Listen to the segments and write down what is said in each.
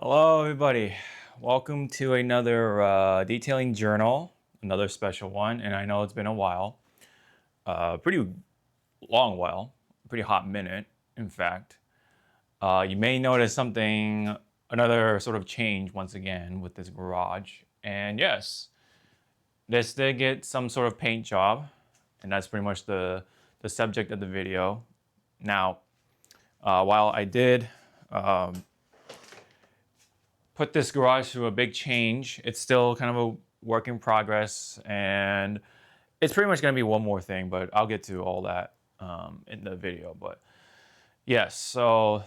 Hello, everybody. Welcome to another detailing journal, another special one. And I know it's been a while, pretty long while, pretty hot minute, in fact. You may notice something, another sort of change once again with this garage. And yes, this did get some sort of paint job, and that's pretty much the subject of the video. Now, while I did put this garage through a big change, it's still kind of a work in progress, and it's pretty much going to be one more thing, but I'll get to all that in the video. But yes, so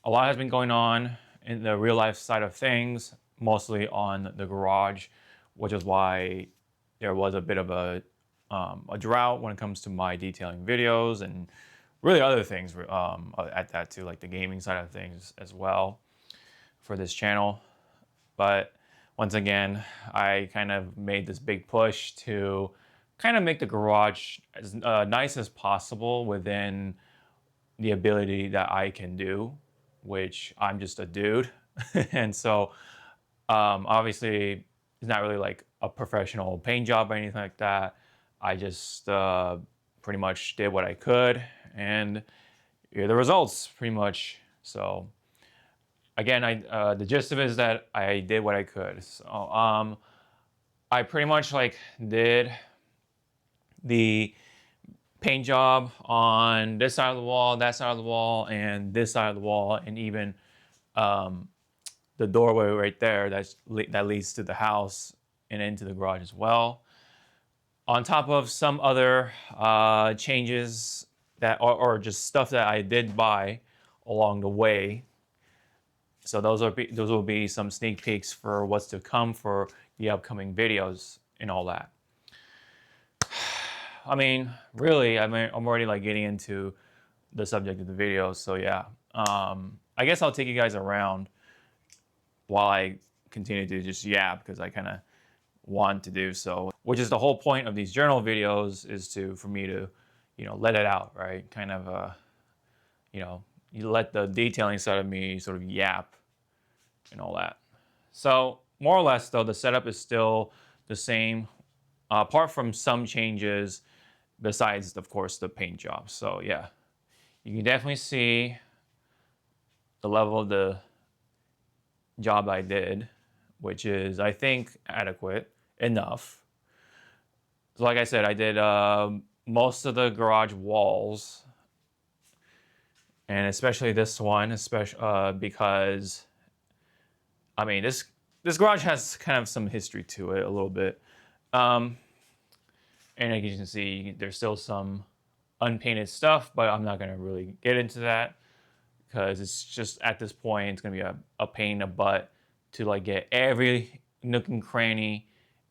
a lot has been going on in the real life side of things, mostly on the garage, which is why there was a bit of a drought when it comes to my detailing videos and really other things at that too, like the gaming side of things as well for this channel. But once again, I kind of made this big push to kind of make the garage as nice as possible within the ability that I can do, which I'm just a dude. And so obviously it's not really like a professional paint job or anything like that. I just pretty much did what I could, and here are the results pretty much. So again, the gist of it is that I did what I could. So I pretty much like did the paint job on this side of the wall, that side of the wall, and this side of the wall, and even the doorway right there that leads to the house and into the garage as well. On top of some other changes that or just stuff that I did buy along the way. So those will be some sneak peeks for what's to come for the upcoming videos and all that. I mean, really, I'm already like getting into the subject of the video. So yeah, I guess I'll take you guys around while I continue to just yap, because I kind of want to do so, which is the whole point of these journal videos, is for me to, let it out, right? Kind of, you let the detailing side of me sort of yap and all that. So more or less though, the setup is still the same, apart from some changes besides, of course, the paint job. So yeah, you can definitely see the level of the job I did, which is, I think, adequate enough. So like I said, I did most of the garage walls, and especially this one, especially because I mean this garage has kind of some history to it a little bit, and as you can see, there's still some unpainted stuff, but I'm not going to really get into that because it's just, at this point, it's going to be a pain in the butt to like get every nook and cranny.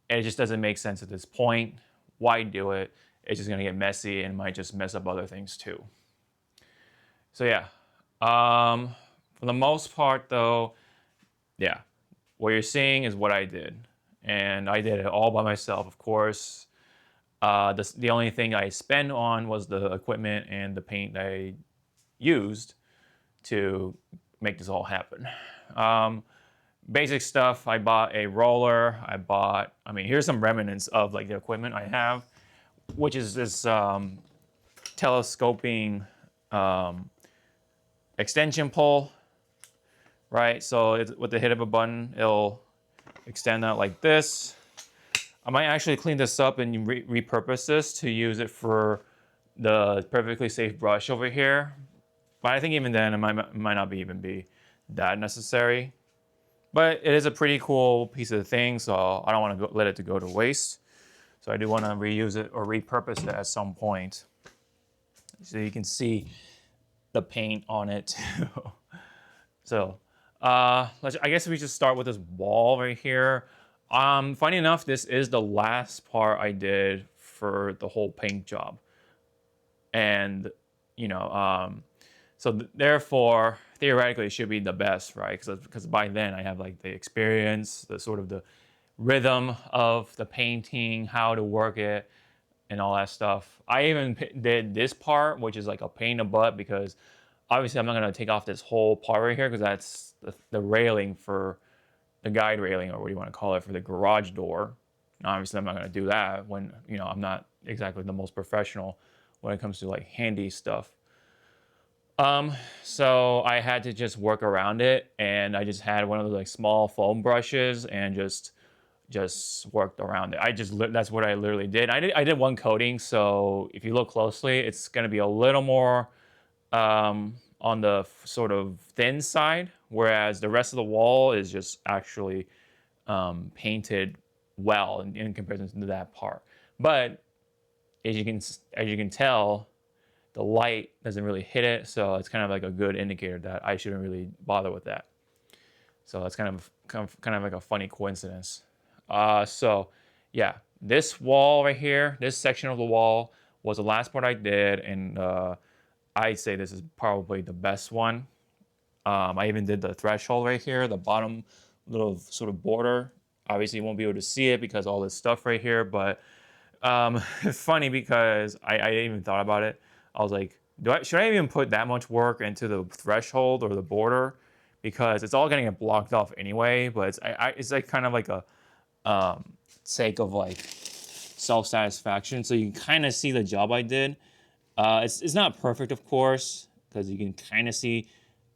It just doesn't make sense at this point. Why do it? It's just going to get messy and might just mess up other things too. So yeah, for the most part though, yeah, what you're seeing is what I did, and I did it all by myself, of course. The only thing I spent on was the equipment and the paint I used to make this all happen. Basic stuff, I bought a roller, I mean, here's some remnants of like the equipment I have, which is this telescoping extension pole, right? So with the hit of a button, it'll extend out like this. I might actually clean this up and repurpose this to use it for the perfectly safe brush over here. But I think even then it might not even be that necessary. But it is a pretty cool piece of thing, so I don't want to let it go to waste. So I do want to reuse it or repurpose it at some point, so you can see the paint on it too. So I guess we just start with this wall right here. Funny enough, this is the last part I did for the whole paint job, and so therefore theoretically it should be the best, right? Because by then I have like the experience, the sort of the rhythm of the painting, how to work it, and all that stuff. I even did this part, which is like a pain in the butt, because obviously I'm not gonna take off this whole part right here because that's the railing for the guide railing, or what do you want to call it, for the garage door. And obviously I'm not gonna do that when, you know, I'm not exactly the most professional when it comes to like handy stuff. So I had to just work around it, and I just had one of those like small foam brushes and just worked around it. That's what I literally did. I did one coating, so if you look closely, it's going to be a little more on the sort of thin side, whereas the rest of the wall is just actually painted well in comparison to that part. But as you can tell, the light doesn't really hit it, so it's kind of like a good indicator that I shouldn't really bother with that. So that's kind of like a funny coincidence. So yeah, this wall right here, this section of the wall was the last part I did, and I'd say this is probably the best one. I even did the threshold right here, the bottom little sort of border. Obviously, you won't be able to see it because all this stuff right here, but it's funny because I didn't even thought about it. I was like, should I even put that much work into the threshold or the border? Because it's all going to get blocked off anyway, but it's like kind of like a sake of like self-satisfaction. So you can kind of see the job I did. It's not perfect, of course, because you can kind of see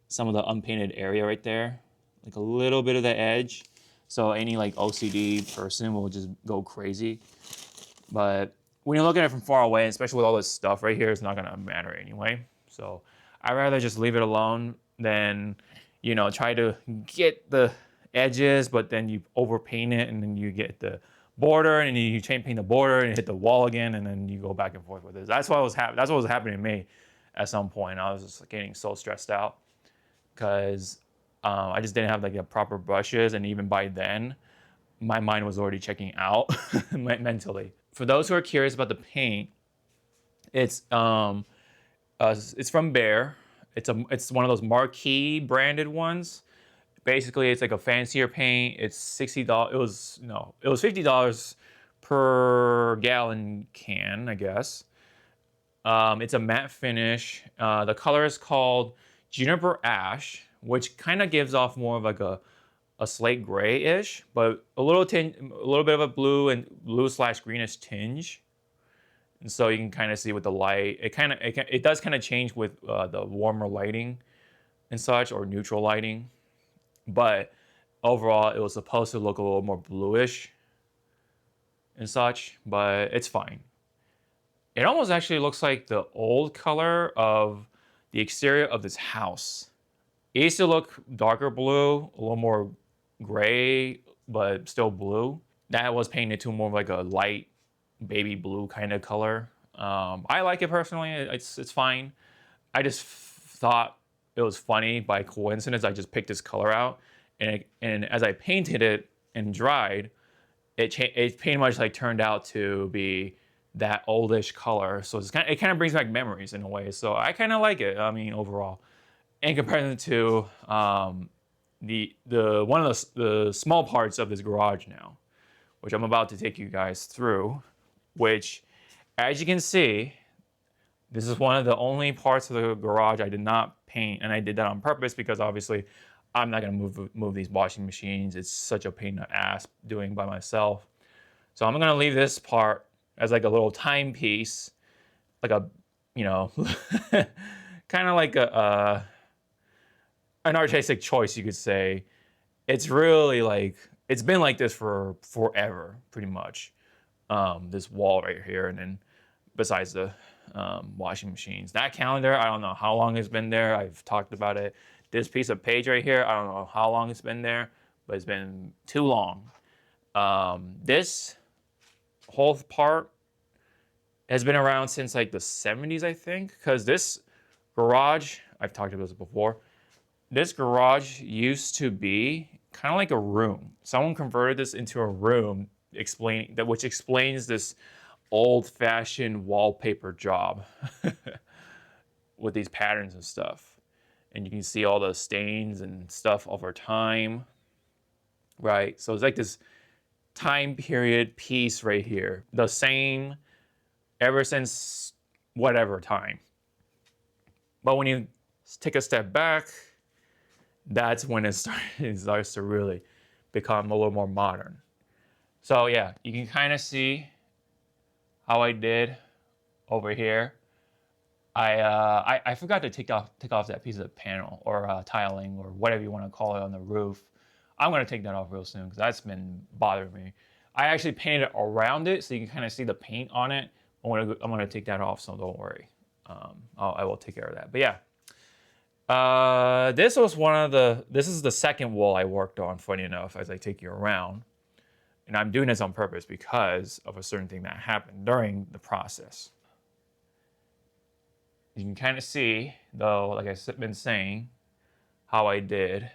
some of the unpainted area right there, like a little bit of the edge. So any like OCD person will just go crazy. But when you're looking at it from far away, especially with all this stuff right here, it's not gonna matter anyway. So I'd rather just leave it alone than, you know, try to get the edges, but then you overpaint it, and then you get the border, and you paint the border, and hit the wall again, and then you go back and forth with it. That's what was happening to me at some point. I was just getting so stressed out because I just didn't have like the proper brushes, and even by then, my mind was already checking out mentally. For those who are curious about the paint, it's from Behr. It's one of those marquee branded ones. Basically, it's like a fancier paint. It's $60. It was $50 per gallon can, I guess. It's a matte finish. The color is called Juniper Ash, which kind of gives off more of like a slate gray-ish, but a little bit of a blue/greenish tinge. And so you can kind of see with the light, it does kind of change with the warmer lighting and such, or neutral lighting. But overall, it was supposed to look a little more bluish and such, but it's fine. It almost actually looks like the old color of the exterior of this house. It used to look darker blue, a little more gray, but still blue. That was painted to more of like a light baby blue kind of color. I like it personally. It's fine. I just thought it was funny by coincidence. I just picked this color out, and as I painted it and dried, it pretty much like turned out to be that oldish color. So it kind of brings back memories in a way. So I kind of like it. I mean, overall, in comparison to the one of the small parts of this garage now, which I'm about to take you guys through, which, as you can see, this is one of the only parts of the garage I did not paint, and I did that on purpose because obviously I'm not gonna move these washing machines. It's such a pain in the ass doing by myself. So I'm gonna leave this part as like a little timepiece, like a, you know, kind of like an artistic choice, you could say. It's really like, it's been like this for forever, pretty much. This wall right here, and then besides the washing machines. That calendar, I don't know how long it's been there. I've talked about it. This piece of page right here, I don't know how long it's been there, but it's been too long. This whole part has been around since like the 70s, I think, because this garage, I've talked about this before, this garage used to be kind of like a room. Someone converted this into a room, which explains this old-fashioned wallpaper job with these patterns and stuff. And you can see all the stains and stuff over time, right? So it's like this time period piece right here, the same ever since whatever time. But when you take a step back, that's when it starts to really become a little more modern. So yeah, you can kind of see how I did over here. I forgot to take off that piece of panel or tiling or whatever you want to call it on the roof. I'm gonna take that off real soon because that's been bothering me. I actually painted around it so you can kind of see the paint on it. I'm gonna take that off, so don't worry. I will take care of that. But yeah, this was this is the second wall I worked on, funny enough, as I take you around. And I'm doing this on purpose because of a certain thing that happened during the process. You can kind of see, though, like I've been saying, how I did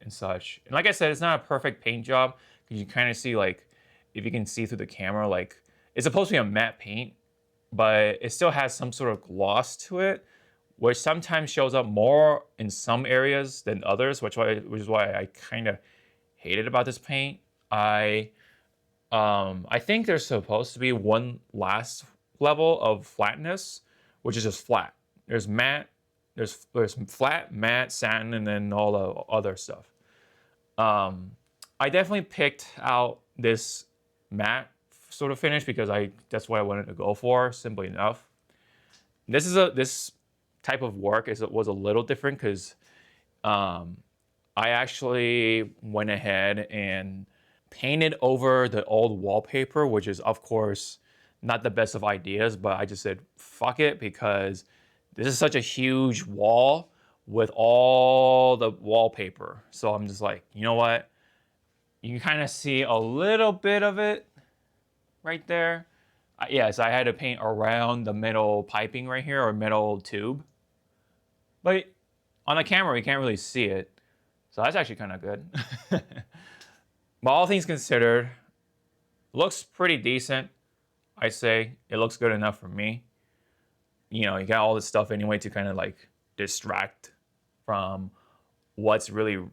and such. And like I said, it's not a perfect paint job because you kind of see, like, if you can see through the camera, like, it's supposed to be a matte paint, but it still has some sort of gloss to it, which sometimes shows up more in some areas than others, which is why I kind of hated about this paint. I think there's supposed to be one last level of flatness, which is just flat. There's matte, there's flat, matte, satin, and then all the other stuff. I definitely picked out this matte sort of finish because that's what I wanted to go for, simply enough. This type of work was a little different because I actually went ahead and painted over the old wallpaper, which is of course not the best of ideas, but I just said fuck it because this is such a huge wall with all the wallpaper. So I'm just like, you know what? You can kind of see a little bit of it right there. Yes, I had to paint around the metal piping right here, or metal tube. But on the camera, you can't really see it. So that's actually kind of good. But all things considered, looks pretty decent. I say it looks good enough for me. You know, you got all this stuff anyway to kind of like distract from what's really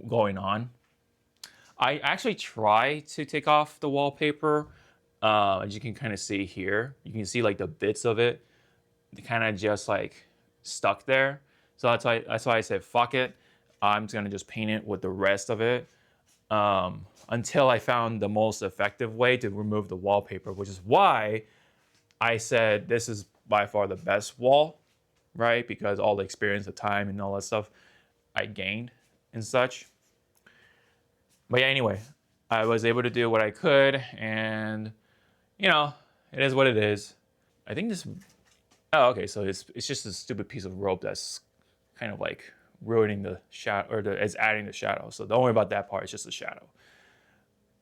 going on. I actually try to take off the wallpaper. As you can kind of see here, you can see like the bits of it kind of just like stuck there. So that's why I said fuck it. I'm just gonna just paint it with the rest of it until I found the most effective way to remove the wallpaper, which is why I said this is by far the best wall, right? Because all the experience, the time, and all that stuff I gained and such. But yeah, anyway, I was able to do what I could, and you know, it is what it is. I think this. Oh, okay. So it's just a stupid piece of rope that's kind of like ruining the shadow, or it's adding the shadow. So don't worry about that part. It's just a shadow.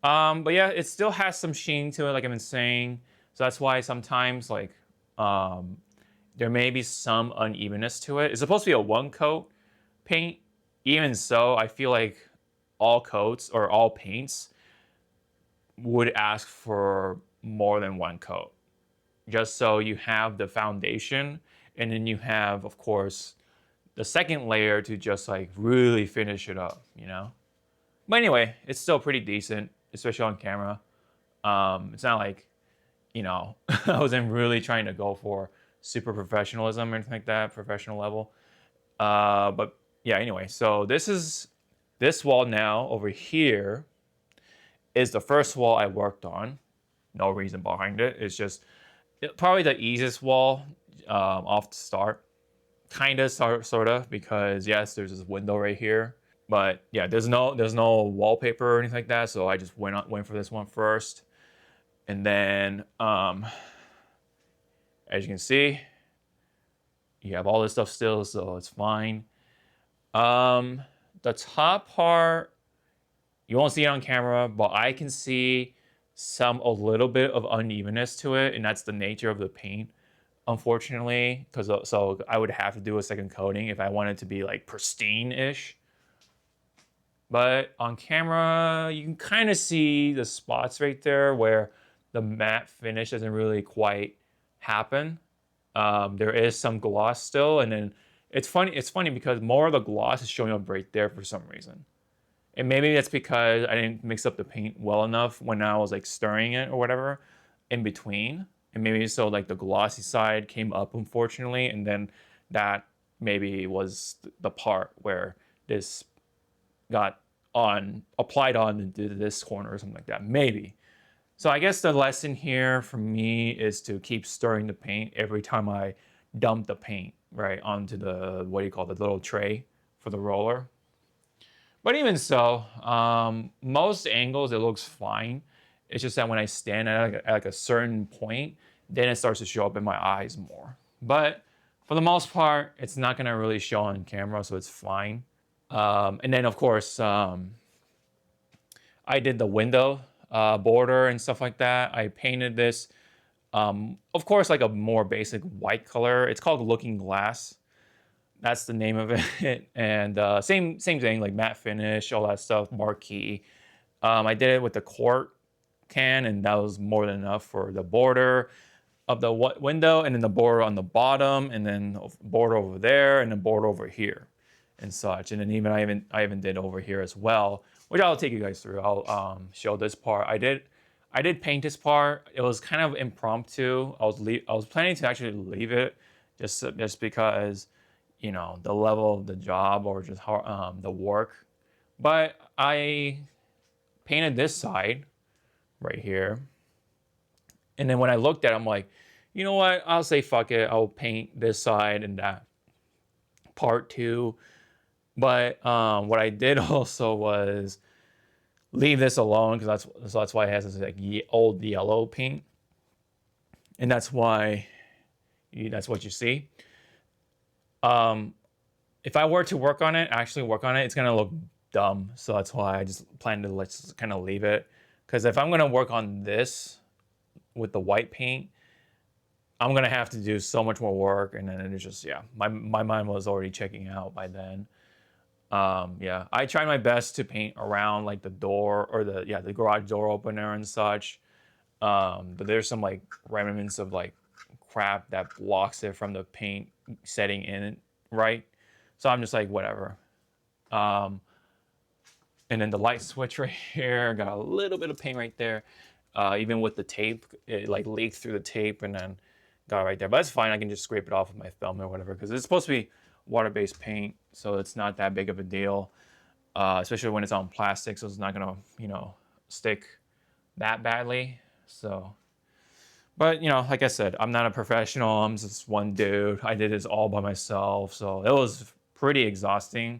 But yeah, it still has some sheen to it, like I've been saying. So that's why sometimes like there may be some unevenness to it. It's supposed to be a one coat paint. Even so, I feel like all coats or all paints would ask for more than one coat, just so you have the foundation, and then you have, of course, the second layer to just like really finish it up, you know? But anyway, it's still pretty decent, especially on camera. It's not like, you know, I wasn't really trying to go for super professionalism or anything like that, professional level. But yeah, anyway, so this wall now over here is the first wall I worked on. No reason behind it. It's just probably the easiest wall off the start. Kind of, sort of, because yes, there's this window right here. But yeah, there's no wallpaper or anything like that. So I just went for this one first. And then, as you can see, you have all this stuff still, so it's fine. The top part, you won't see it on camera, but I can see a little bit of unevenness to it, and that's the nature of the paint, unfortunately, because so I would have to do a second coating if I wanted to be like pristine-ish. But on camera, you can kind of see the spots right there where the matte finish doesn't really quite happen. There is some gloss still, and then it's funny because more of the gloss is showing up right there for some reason. And maybe that's because I didn't mix up the paint well enough when I was like stirring it or whatever in between. And maybe so like the glossy side came up, unfortunately, and then that maybe was the part where this got applied on to this corner or something like that, maybe. So I guess the lesson here for me is to keep stirring the paint every time I dump the paint, right, onto the, what do you call, the little tray for the roller. But even so, most angles it looks fine. It's just that when I stand at like a certain point, then it starts to show up in my eyes more. But for the most part, it's not gonna really show on camera, so it's fine. And then of course, I did the window border and stuff like that. I painted this, of course, like a more basic white color. It's called Looking Glass. That's the name of it. And same thing, like matte finish, all that stuff, marquee. I did it with the quart can, and that was more than enough for the border of the window, and then the border on the bottom, and then border over there, and then border over here, and such. And then even I even did over here as well, which I'll take you guys through. I'll show this part. I did paint this part. It was kind of impromptu. I was planning to actually leave it just because, you know, the level of the job or just how, the work. But I painted this side right here. And then when I looked at it, I'm like, you know what? I'll say fuck it. I'll paint this side and that part too. But what I did also was leave this alone, because that's why it has this like old yellow paint, and that's why that's what you see. If I were to actually work on it, it's gonna look dumb. So that's why I just plan to let's kind of leave it. Because if I'm gonna work on this with the white paint, I'm gonna have to do so much more work, and then it's just, yeah, my mind was already checking out by then. Yeah, I tried my best to paint around like the door or the garage door opener and such. But there's some like remnants of like crap that blocks it from the paint setting in right. So I'm just like, whatever. And then the light switch right here, got a little bit of paint right there. Even with the tape, it like leaked through the tape and then got right there. But that's fine, I can just scrape it off with my film or whatever, because it's supposed to be water-based paint, so it's not that big of a deal. Especially when it's on plastic, so it's not gonna, you know, stick that badly. So, but you know, like I said, I'm not a professional. I'm just one dude. I did this all by myself, so it was pretty exhausting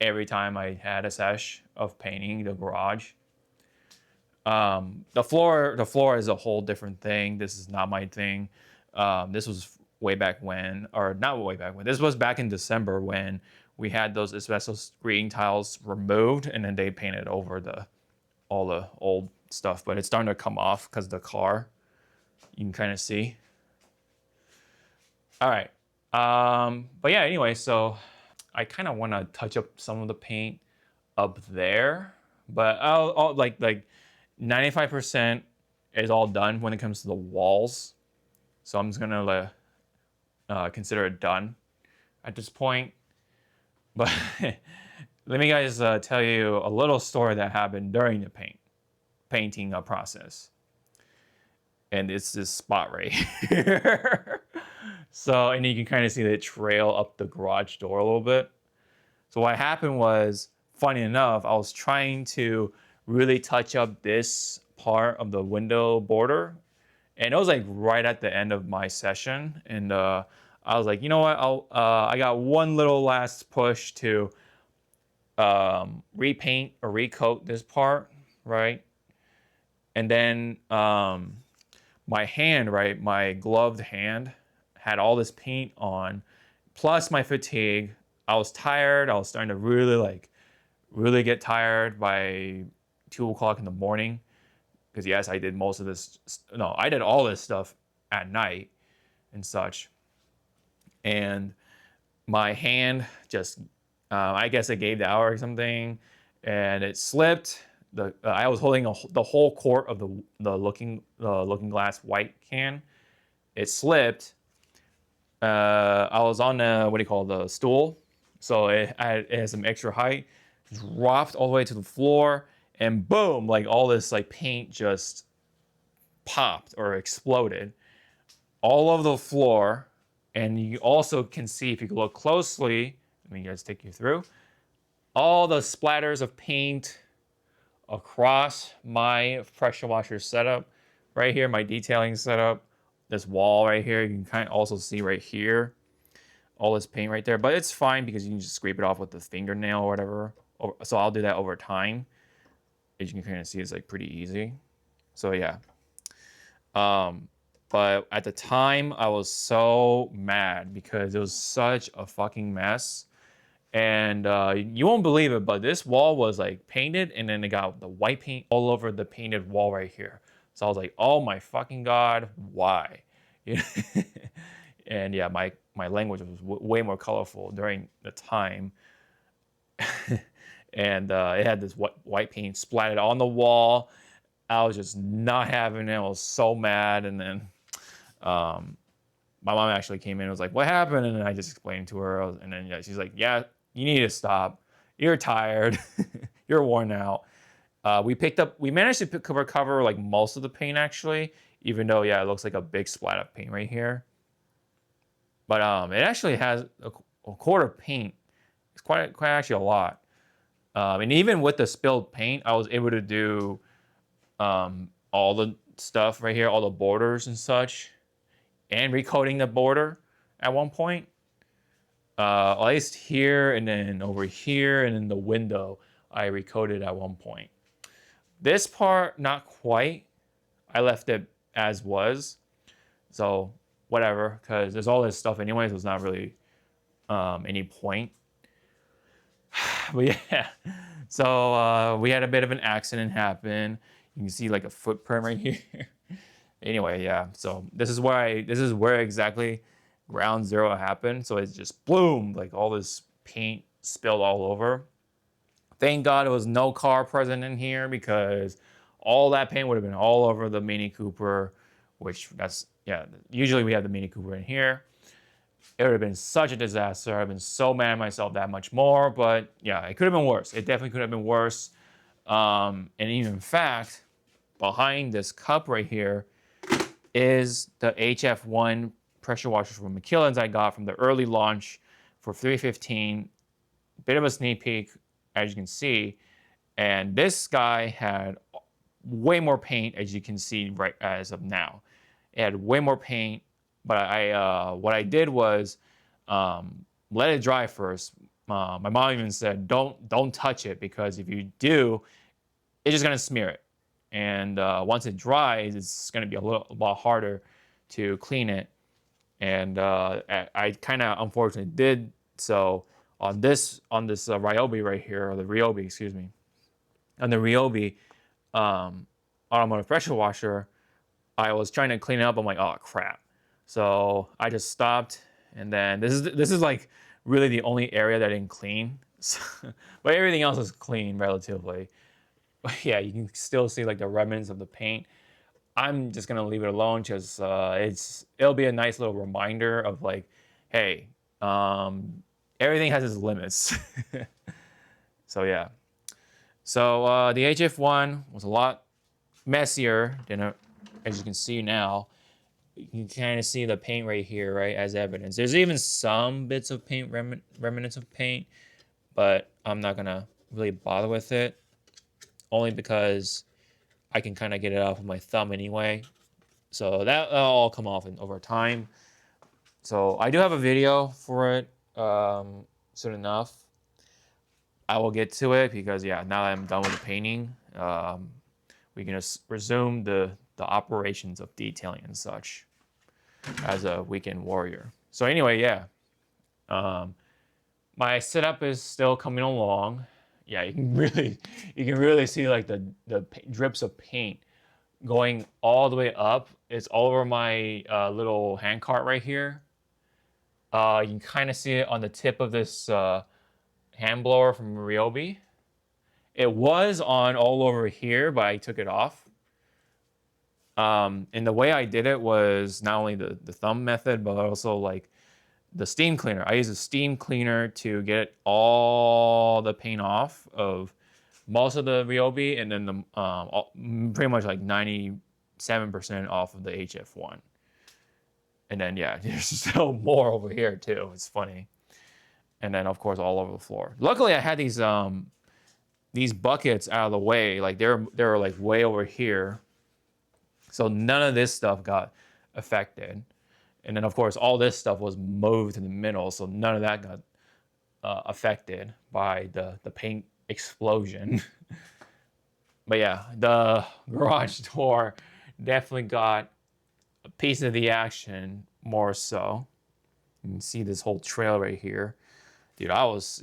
every time I had a sesh of painting the garage. The floor is a whole different thing. This is not my thing. This was way back when, or not way back when. This was back in December when we had those asbestos green tiles removed, and then they painted over all the old stuff. But it's starting to come off because the car, you can kind of see. All right. But yeah, anyway, so I kind of want to touch up some of the paint up there, but I'll like 95% is all done when it comes to the walls. So I'm just gonna consider it done at this point. But let me guys tell you a little story that happened during the painting process. And it's this spot right here. So, and you can kind of see the trail up the garage door a little bit. So what happened was, funny enough, I was trying to really touch up this part of the window border, and it was like right at the end of my session. And I was like, you know what? I got one little last push to repaint or recoat this part, right? And then my hand, right, my gloved hand had all this paint on, plus my fatigue. I was tired. I was starting to really get tired by 2 o'clock in the morning. Because yes, I did most of this. No, I did all this stuff at night and such. And my hand just, I guess it gave out or something, and it slipped. I was holding the whole quart of the looking glass white can. It slipped. I was on the stool, so it had some extra height. Dropped all the way to the floor, and boom, like all this like paint just popped or exploded all over the floor And you also can see, if you look closely, let me guys take you through, all the splatters of paint across my pressure washer setup. Right here, my detailing setup. This wall right here, you can kind of also see right here, all this paint right there. But it's fine because you can just scrape it off with the fingernail or whatever. So I'll do that over time. As you can kind of see, it's like pretty easy. So yeah. But at the time, I was so mad because it was such a fucking mess. And you won't believe it, but this wall was like painted, and then it got the white paint all over the painted wall right here. So I was like, oh my fucking God, why? And yeah, my language was way more colorful during the time. And it had this white paint splattered on the wall. I was just not having it. I was so mad. And then my mom actually came in and was like, what happened? And then I just explained to her. And then yeah, she's like, yeah, you need to stop. You're tired. You're worn out. We managed to recover like most of the paint actually, even though, yeah, it looks like a big splat of paint right here. But it actually has a quart of paint. It's quite actually a lot. And even with the spilled paint, I was able to do all the stuff right here, all the borders and such, and recoating the border at one point. At least here, and then over here, and in the window, I recoated at one point. This part, not quite. I left it as was. So whatever, because there's all this stuff anyways. There's not really any point. But yeah, so we had a bit of an accident happen. You can see like a footprint right here. Anyway, yeah. So this is where exactly ground zero happened. So it's just boom, like all this paint spilled all over. Thank God there was no car present in here, because all that paint would have been all over the Mini Cooper, which usually we have the Mini Cooper in here. It would have been such a disaster. I've been so mad at myself that much more, but yeah, it could have been worse. It definitely could have been worse. And even in fact, behind this cup right here is the HF1 pressure washer from McKillen's I got from the early launch for $315. Bit of a sneak peek, as you can see. And this guy had way more paint, as you can see right as of now. It had way more paint, but what I did was let it dry first. My mom even said, don't touch it, because if you do, it's just gonna smear it. And once it dries, it's gonna be a lot harder to clean it. And I kind of unfortunately did so on this Ryobi right here, or the Ryobi, excuse me, on the Ryobi automotive pressure washer. I was trying to clean it up. I'm like, oh crap. So I just stopped, and then this is like really the only area that I didn't clean. But everything else is clean relatively. But yeah, you can still see like the remnants of the paint. I'm just gonna leave it alone, because it'll be a nice little reminder of like, hey, everything has its limits. So yeah. So the HF1 was a lot messier than as you can see now. You can kind of see the paint right here, right, as evidence. There's even some bits of paint, remnants of paint, but I'm not gonna really bother with it, only because I can kind of get it off with my thumb anyway. So that'll all come off over time. So I do have a video for it soon enough. I will get to it, because yeah, now that I'm done with the painting, we can just resume the operations of detailing and such as a weekend warrior. So anyway, yeah, my setup is still coming along. Yeah, you can really see like the drips of paint going all the way up. It's all over my little hand cart right here. You can kind of see it on the tip of this hand blower from Ryobi. It was on all over here, but I took it off. And the way I did it was not only the thumb method, but also like the steam cleaner. I use a steam cleaner to get all the paint off of most of the Ryobi, and then pretty much like 97% off of the HF1. And then yeah, there's still more over here too. It's funny. And then of course all over the floor. Luckily I had these buckets out of the way. Like they're like way over here. So none of this stuff got affected. And then of course all this stuff was moved to the middle, so none of that got affected by the paint explosion. But yeah, the garage door definitely got a piece of the action more so. You can see this whole trail right here. Dude, I was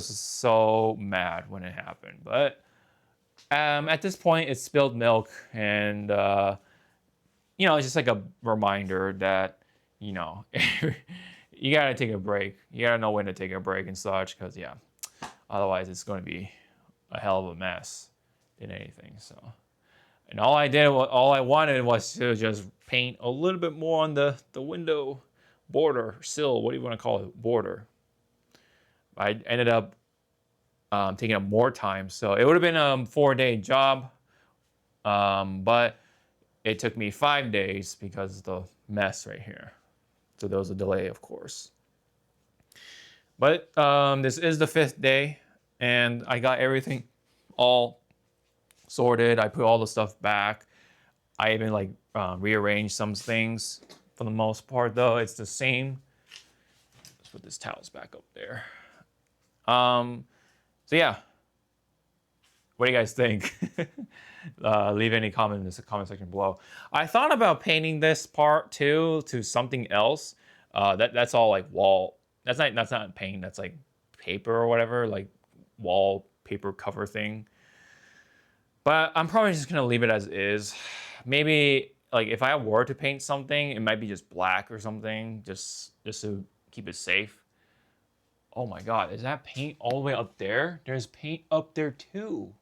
so mad when it happened. But at this point, it's spilled milk, and it's just like a reminder that you know you gotta take a break. You gotta know when to take a break and such, because yeah, otherwise it's going to be a hell of a mess than anything. So, and all I wanted was to just paint a little bit more on the window border, sill, what do you want to call it, border. I ended up taking up more time, so it would have been a 4-day job, but it took me 5 days because of the mess right here. So there was a delay, of course. But this is the 5th day, and I got everything all sorted. I put all the stuff back. I even like rearranged some things. For the most part, though, it's the same. Let's put this towels back up there. So yeah, what do you guys think? Leave any comment in the comment section below. I thought about painting this part too to something else. That's all like wall. That's not paint. That's like paper or whatever, like wall paper cover thing. But I'm probably just gonna leave it as is. Maybe like if I were to paint something, it might be just black or something, just to keep it safe. Oh my God, is that paint all the way up there? There's paint up there too.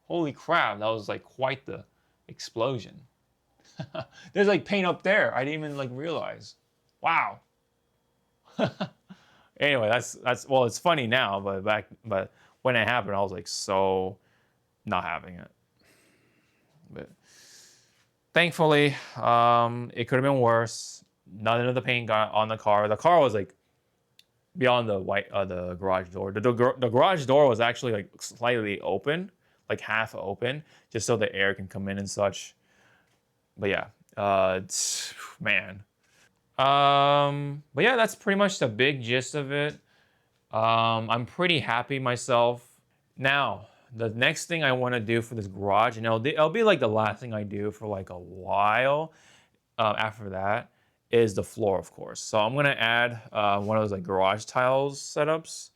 Holy crap, that was like quite the explosion. There's like paint up there. I didn't even like realize. Wow. Anyway, that's well, it's funny now, but when it happened, I was like so not having it. But thankfully, it could have been worse. None of the paint got on the car. The car was like beyond the garage door. The garage door was actually like slightly open, like half open, just so the air can come in and such. But yeah, man. But yeah, that's pretty much the big gist of it. I'm pretty happy myself. Now, the next thing I want to do for this garage, and it'll be like the last thing I do for like a while. After that is the floor, of course. So I'm gonna add one of those like garage tiles setups.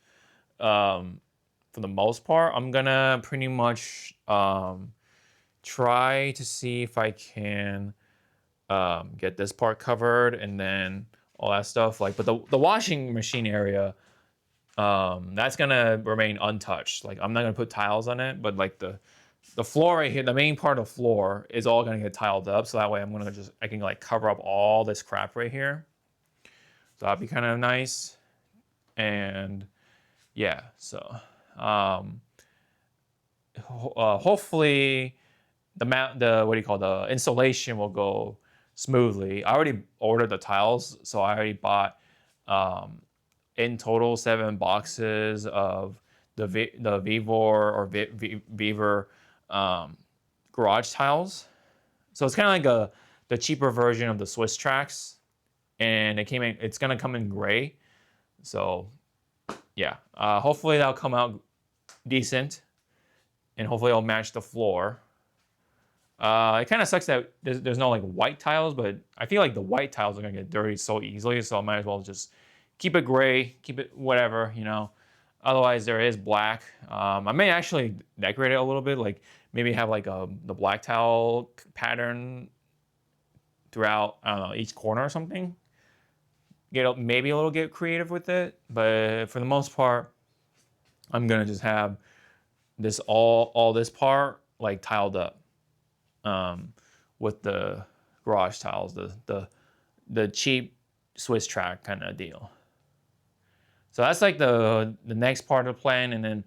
For the most part, I'm gonna pretty much try to see if I can get this part covered and then all that stuff. Like, but the washing machine area, that's gonna remain untouched. Like, I'm not gonna put tiles on it, but like the floor right here, the main part of the floor is all gonna get tiled up. So that way I can like cover up all this crap right here. So that'd be kind of nice. And yeah, so hopefully the what do you call, the installation will go smoothly. I already ordered the tiles, so I already bought in total 7 boxes of the Vivor or Beaver garage tiles. So it's kind of like the cheaper version of the Swiss tracks, and it's gonna come in gray. So yeah, hopefully that'll come out decent, and hopefully it'll match the floor. It kind of sucks that there's no like white tiles, but I feel like the white tiles are gonna get dirty so easily, so I might as well just keep it gray, keep it whatever, Otherwise, there is black. I may actually decorate it a little bit, like maybe have like the black tile pattern throughout, I don't know, each corner or something. Maybe a little get creative with it, but for the most part, I'm gonna just have this all this part like tiled up, with the garage tiles, the cheap Swiss track kind of deal. So that's like the next part of the plan, and then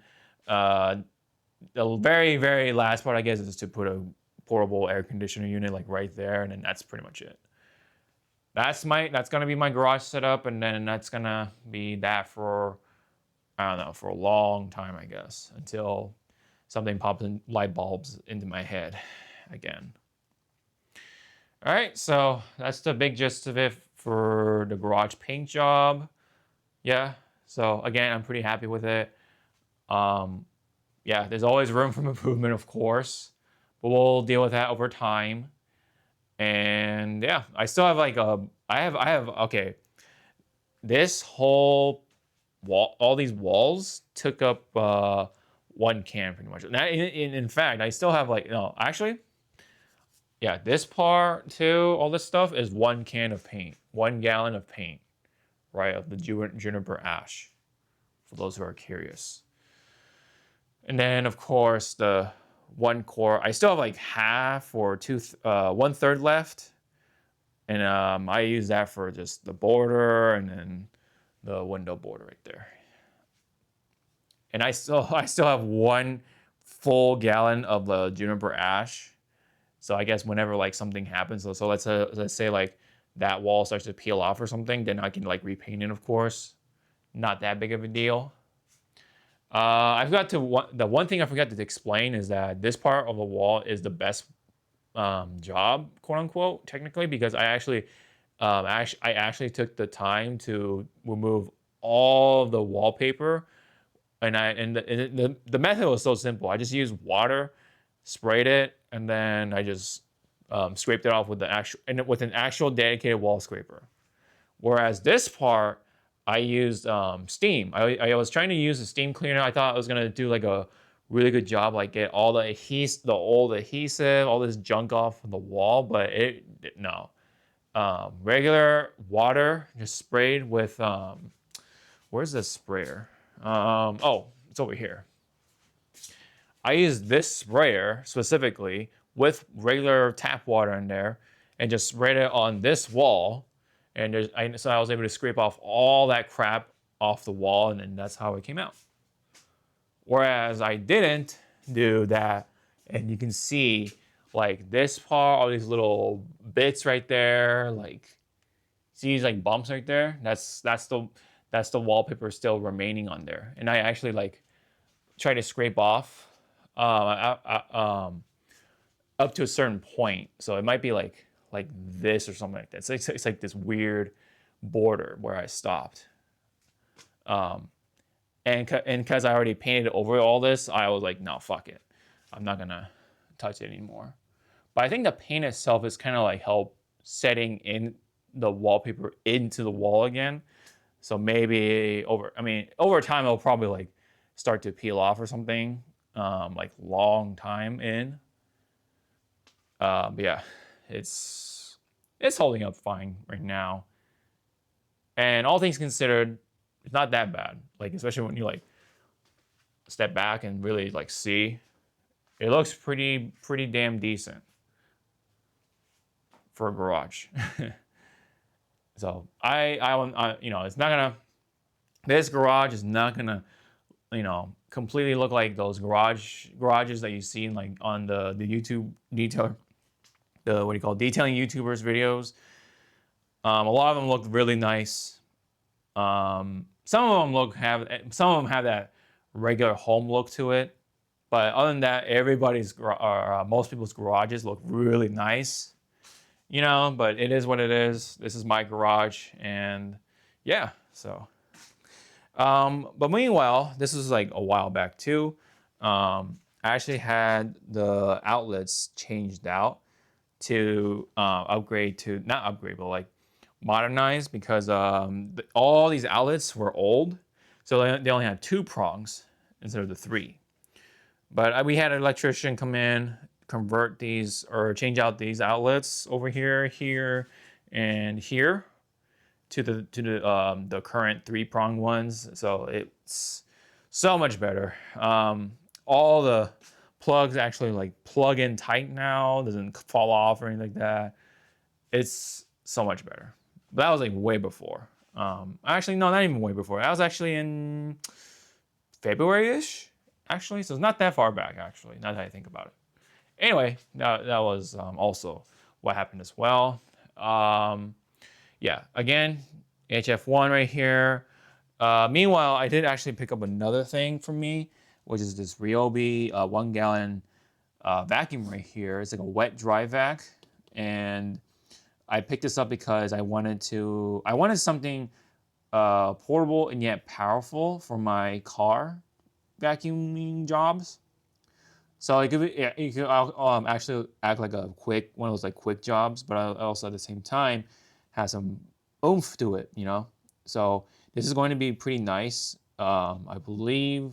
the very very last part, I guess, is to put a portable air conditioner unit like right there, and then that's pretty much it. that's gonna be my garage setup, and then that's gonna be that for, I don't know, for a long time, I guess, until something pops in light bulbs into my head again. All right, so that's the big gist of it for the garage paint job. Yeah, so again, I'm pretty happy with it. Um, yeah, there's always room for improvement, of course, but we'll deal with that over time. And yeah, I still have like okay, this whole wall, all these walls took up 1 can pretty much. Now, in fact, I still have like, no, actually, yeah, this part too, all this stuff is 1 can of paint, 1 gallon of paint, right, of the juniper ash, for those who are curious. And then, of course, the 1 quart, I still have like half or 1/3 left. And I use that for just the border and then the window border right there. And I still have 1 full gallon of the juniper ash. So I guess whenever like something happens, so let's say like that wall starts to peel off or something, then I can like repaint it, of course. Not that big of a deal. I forgot to the one thing I forgot to explain is that this part of the wall is the best job, quote unquote, technically, because I actually took the time to remove all the wallpaper, and the method was so simple. I just used water, sprayed it, and then I just scraped it off with with an actual dedicated wall scraper. Whereas this part, I used steam. I was trying to use a steam cleaner. I thought I was gonna do like a really good job, like get all the old adhesive, all this junk off of the wall, but no. Regular water, just sprayed with where's the sprayer? Oh, it's over here. I used this sprayer specifically with regular tap water in there, and just sprayed it on this wall, and so I was able to scrape off all that crap off the wall, and then that's how it came out. Whereas I didn't do that, and you can see like this part, all these little bits right there, like see these like bumps right there. That's the wallpaper still remaining on there, and I actually like try to scrape off up to a certain point. So it might be like this or something like that. It's like this weird border where I stopped. And because I already painted over all this, I was like, no, fuck it. I'm not gonna touch it anymore. But I think the paint itself is kind of like help setting in the wallpaper into the wall again. So maybe over time it'll probably like start to peel off or something, like long time in. But yeah, it's holding up fine right now. And all things considered, it's not that bad. Like especially when you like step back and really like see, it looks pretty damn decent for a garage. So it's not gonna. This garage is not gonna, completely look like those garages that you see in like on the YouTube detail, the what do you call it, detailing YouTubers videos. A lot of them look really nice. Some of them have that regular home look to it, but other than that, most people's garages look really nice. But it is what it is. This is my garage, and yeah, so. But meanwhile, this was like a while back too. I actually had the outlets changed out to not upgrade, but like modernize, because all these outlets were old, so they only had 2 prongs instead of the 3. But we had an electrician come in, convert these or change out these outlets over here, and here to the current 3-prong ones. So it's so much better. All the plugs actually like plug in tight now, doesn't fall off or anything like that. It's so much better. But that was like way before. Actually, no, not even way before. That was actually in February-ish, actually. So it's not that far back, actually, now that I think about it. Anyway, that was also what happened as well. yeah, again, HF1 right here. Meanwhile, I did actually pick up another thing for me, which is this Ryobi 1 gallon vacuum right here. It's like a wet dry vac, and I picked this up because I wanted something portable and yet powerful for my car vacuuming jobs. So like it could actually act like a one of those like quick jobs, but also at the same time has some oomph to it, you know. So this is going to be pretty nice. I believe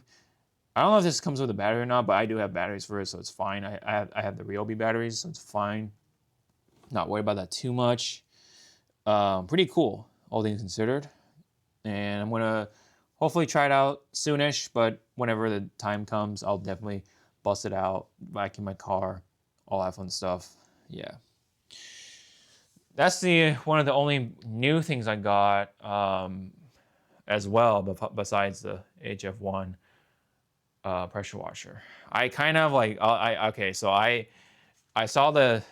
I don't know if this comes with a battery or not, but I do have batteries for it, so it's fine. I have the Ryobi batteries, so it's fine. Not worried about that too much. Pretty cool, all things considered. And I'm gonna hopefully try it out soonish, but whenever the time comes, I'll definitely bust it out, vacuum my car, all that fun stuff. Yeah, that's the one of the only new things I got as well, but besides the HF1 pressure washer. I kind of like okay, so I saw the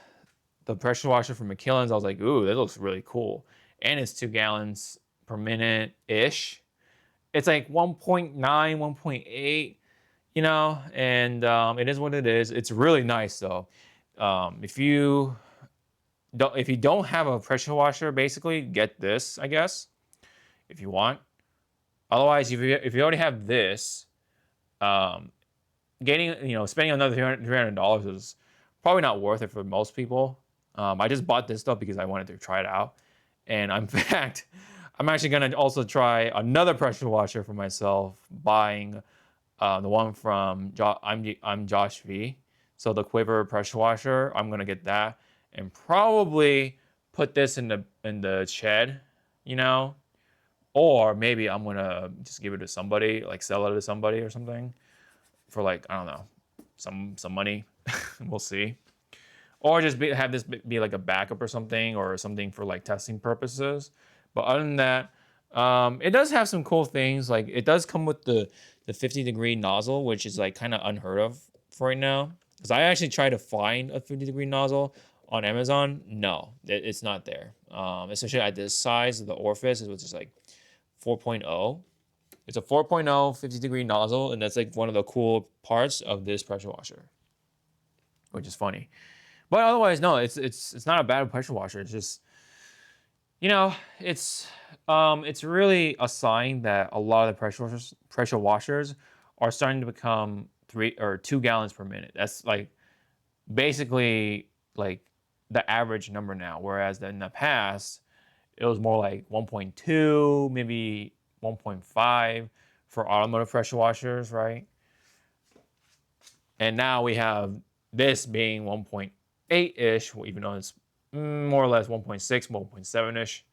pressure washer from McKillen's. I was like, ooh, that looks really cool, and it's 2 gallons per minute ish. It's like 1.9, 1.8, you know, and it is what it is. It's really nice though. If you don't have a pressure washer, basically get this, I guess, if you want. Otherwise, if you already have this, um, spending another $300 is probably not worth it for most people. I just bought this stuff because I wanted to try it out, and in fact, I'm actually gonna also try another pressure washer for myself, buying the one from I'm Josh V. So the Quiver pressure washer, I'm gonna get that and probably put this in the shed, you know, or maybe I'm gonna just give it to somebody, like sell it to somebody or something for like I don't know, some money. We'll see. Or just have this be like a backup or something for like testing purposes. But other than that, it does have some cool things. Like it does come with the 50-degree nozzle, which is like kind of unheard of for right now. Because I actually tried to find a 50-degree nozzle on Amazon. No, it's not there. Especially at this size of the orifice, which is like 4.0. It's a 4.0 50-degree nozzle, and that's like one of the cool parts of this pressure washer, which is funny. But otherwise, no, it's not a bad pressure washer. It's just, you know, it's really a sign that a lot of the pressure washers are starting to become 2 gallons per minute. That's like basically like the average number now. Whereas in the past, it was more like 1.2, maybe 1.5 for automotive pressure washers, right? And now we have this being 1.8-ish, even though it's more or less 1.6, 1.7-ish.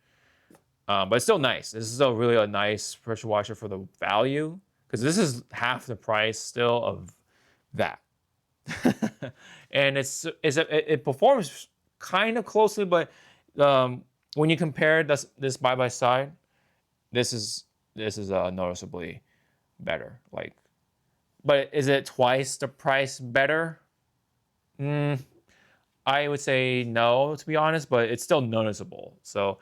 But it's still nice. This is still really a nice pressure washer for the value, because this is half the price still of that. And it performs kind of closely, but when you compare this side by side, this is noticeably better. Like, but is it twice the price better? I would say no, to be honest, but it's still noticeable. So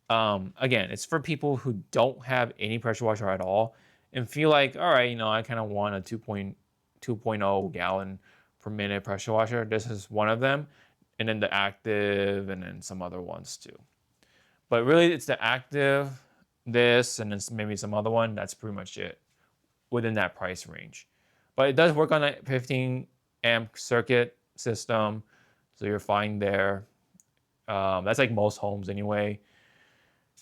again, it's for people who don't have any pressure washer at all and feel like, all right, I kind of want a 2.0 gallon per minute pressure washer. This is one of them, and then the active, and then some other ones too. But really, it's the active, this, and then maybe some other one. That's pretty much it within that price range. But it does work on a 15 amp circuit system, so you're fine there. That's like most homes anyway.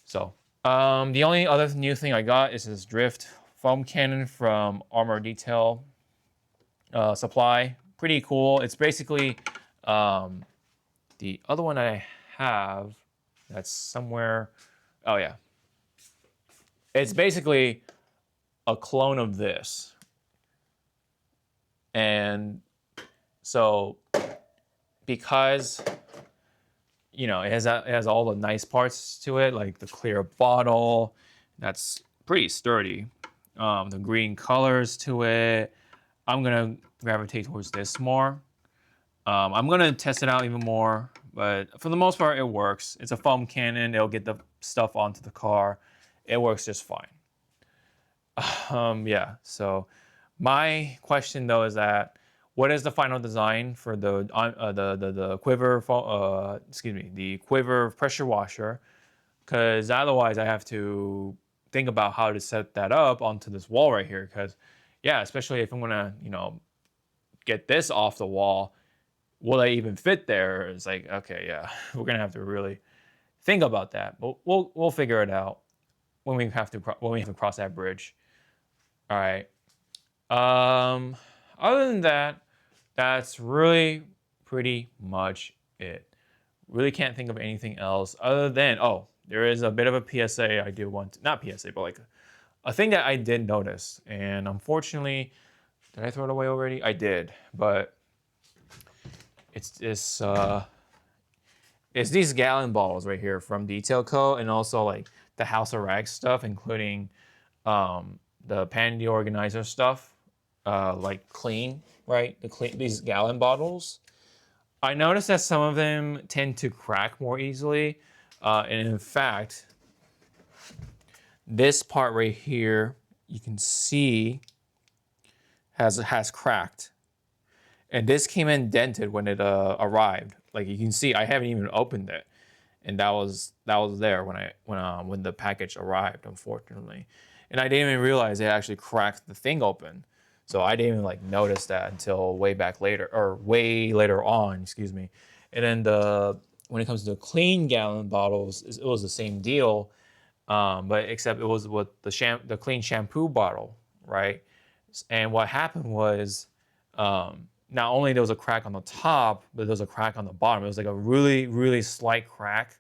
So the only other new thing I got is this drift foam cannon from Armor Detail Supply. Pretty cool. It's basically the other one I have that's somewhere. Oh yeah, it's basically a clone of this, and so because it has all the nice parts to it, like the clear bottle, that's pretty sturdy. The green colors to it, I'm gonna gravitate towards this more. I'm gonna test it out even more but for the most part, it works. It's a foam cannon. It'll get the stuff onto the car. It works just fine. Yeah. So my question though is that what is the final design for the quiver? The quiver pressure washer. Because otherwise, I have to think about how to set that up onto this wall right here. Because yeah, especially if I'm gonna get this off the wall, will I even fit there? It's like, okay, yeah, we're gonna have to really think about that, but we'll figure it out when we have to cross that bridge. All right. Um, Other than that, that's really pretty much it. Really can't think of anything else other than there is a bit of a PSA I do want to, not PSA, but like a thing that I did notice, and unfortunately, did I throw it away already? I did, but it's these gallon bottles right here from Detail Co. and also like the House of Rags stuff, including the panty organizer stuff, like clean, right? These gallon bottles. I noticed that some of them tend to crack more easily, and in fact, this part right here you can see has cracked. And this came in dented when it arrived. Like you can see, I haven't even opened it, and that was there when the package arrived, unfortunately. And I didn't even realize it actually cracked the thing open. So I didn't even like notice that until way later on, excuse me. And then when it comes to the clean gallon bottles, it was the same deal, but except it was with the clean shampoo bottle, right? And what happened was. Not only there was a crack on the top, but there was a crack on the bottom. It was like a really, really slight crack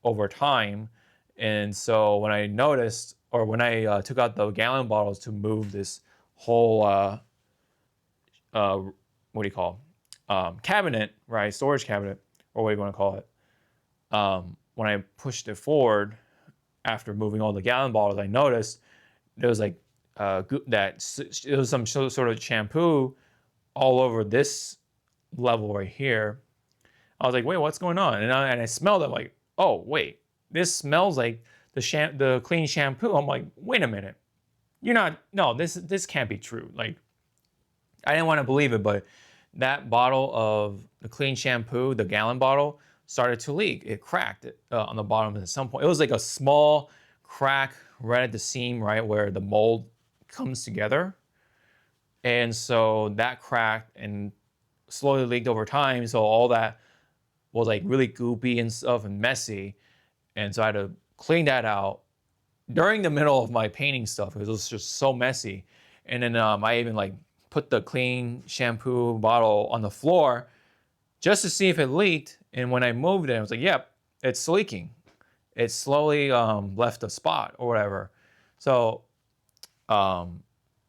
over time. And so when I noticed, or when I took out the gallon bottles to move this whole, what do you call, cabinet, right? Storage cabinet, or what do you want to call it? When I pushed it forward after moving all the gallon bottles, I noticed there was like it was some sort of shampoo all over this level right here. I was like, wait, what's going on? And I smelled it, like, oh, wait, this smells like the clean shampoo. I'm like, wait a minute. No, this can't be true. Like, I didn't want to believe it, but that bottle of the clean shampoo, the gallon bottle, started to leak. It cracked on the bottom at some point. It was like a small crack right at the seam, right where the mold comes together. And so that cracked and slowly leaked over time. So all that was like really goopy and stuff and messy. And so I had to clean that out during the middle of my painting stuff. It was just so messy. And then I even like put the clean shampoo bottle on the floor just to see if it leaked. And when I moved it, I was like, yep, it's leaking. It slowly left a spot or whatever. So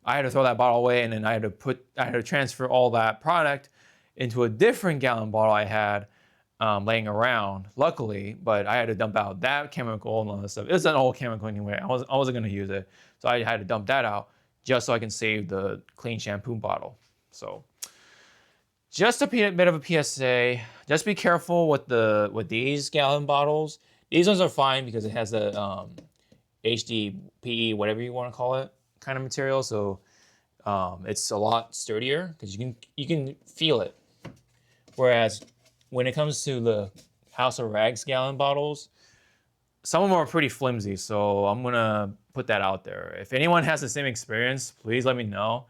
I had to throw that bottle away, and then I had to transfer all that product into a different gallon bottle I had laying around, luckily, but I had to dump out that chemical and all this stuff. It was an old chemical anyway. I wasn't gonna use it. So I had to dump that out just so I can save the clean shampoo bottle. So just a bit of a PSA. Just be careful with these gallon bottles. These ones are fine because it has the HDPE, whatever you want to call it, kind of material. So it's a lot sturdier because you can feel it. Whereas when it comes to the House of Rags gallon bottles, some of them are pretty flimsy. So I'm gonna put that out there. If anyone has the same experience, please let me know.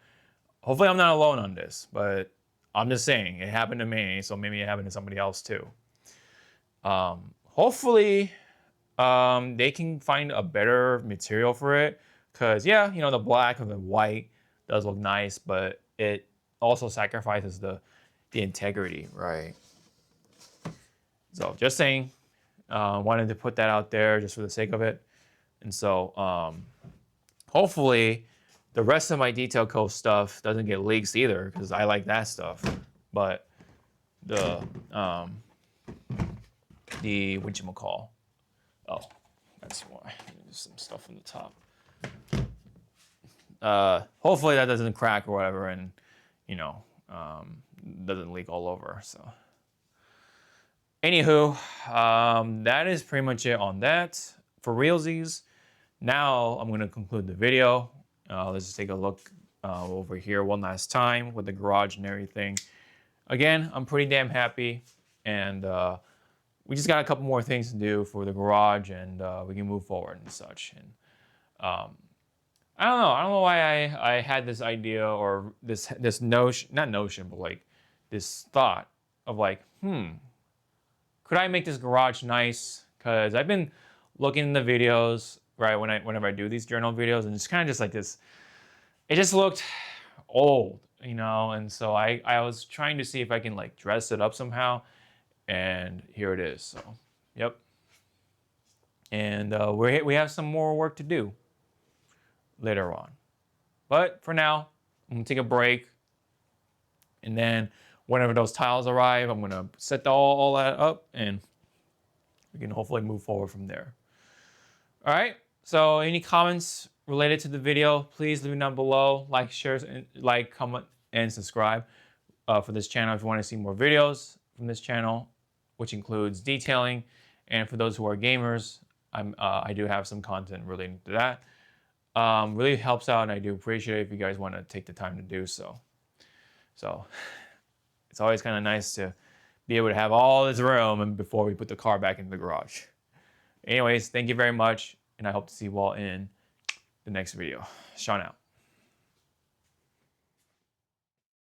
Hopefully I'm not alone on this, but I'm just saying it happened to me, so maybe it happened to somebody else too. Hopefully they can find a better material for it, because yeah, the black and the white does look nice, but it also sacrifices the integrity, right? So just saying, wanted to put that out there just for the sake of it. And so hopefully the rest of my Detail Co stuff doesn't get leaks either, because I like that stuff. But the whatchamacall, oh, that's why. There's some stuff on the top. Hopefully that doesn't crack or whatever, and doesn't leak all over. So Anywho, that is pretty much it on that for realsies. Now I'm going to conclude the video. Let's just take a look over here one last time with the garage and everything. Again, I'm pretty damn happy, and we just got a couple more things to do for the garage, and we can move forward and such. And I don't know. I don't know why I had this idea or this notion, not notion, but like this thought of like, could I make this garage nice? Because I've been looking in the videos, right, whenever I do these journal videos, and it's kind of just like this. It just looked old, you know, and so I was trying to see if I can like dress it up somehow, and here it is. So, yep. And we have some more work to do later on. But for now, I'm gonna take a break, and then whenever those tiles arrive, I'm gonna set all that up, and we can hopefully move forward from there. All right. So any comments related to the video, please leave them down below. Like, share, like, comment, and subscribe for this channel if you want to see more videos from this channel, which includes detailing. And for those who are gamers, I do have some content relating to that. Really helps out, and I do appreciate it if you guys want to take the time to do so. So it's always kind of nice to be able to have all this room and before we put the car back into the garage. Anyways, thank you very much, and I hope to see you all in the next video. Sean out.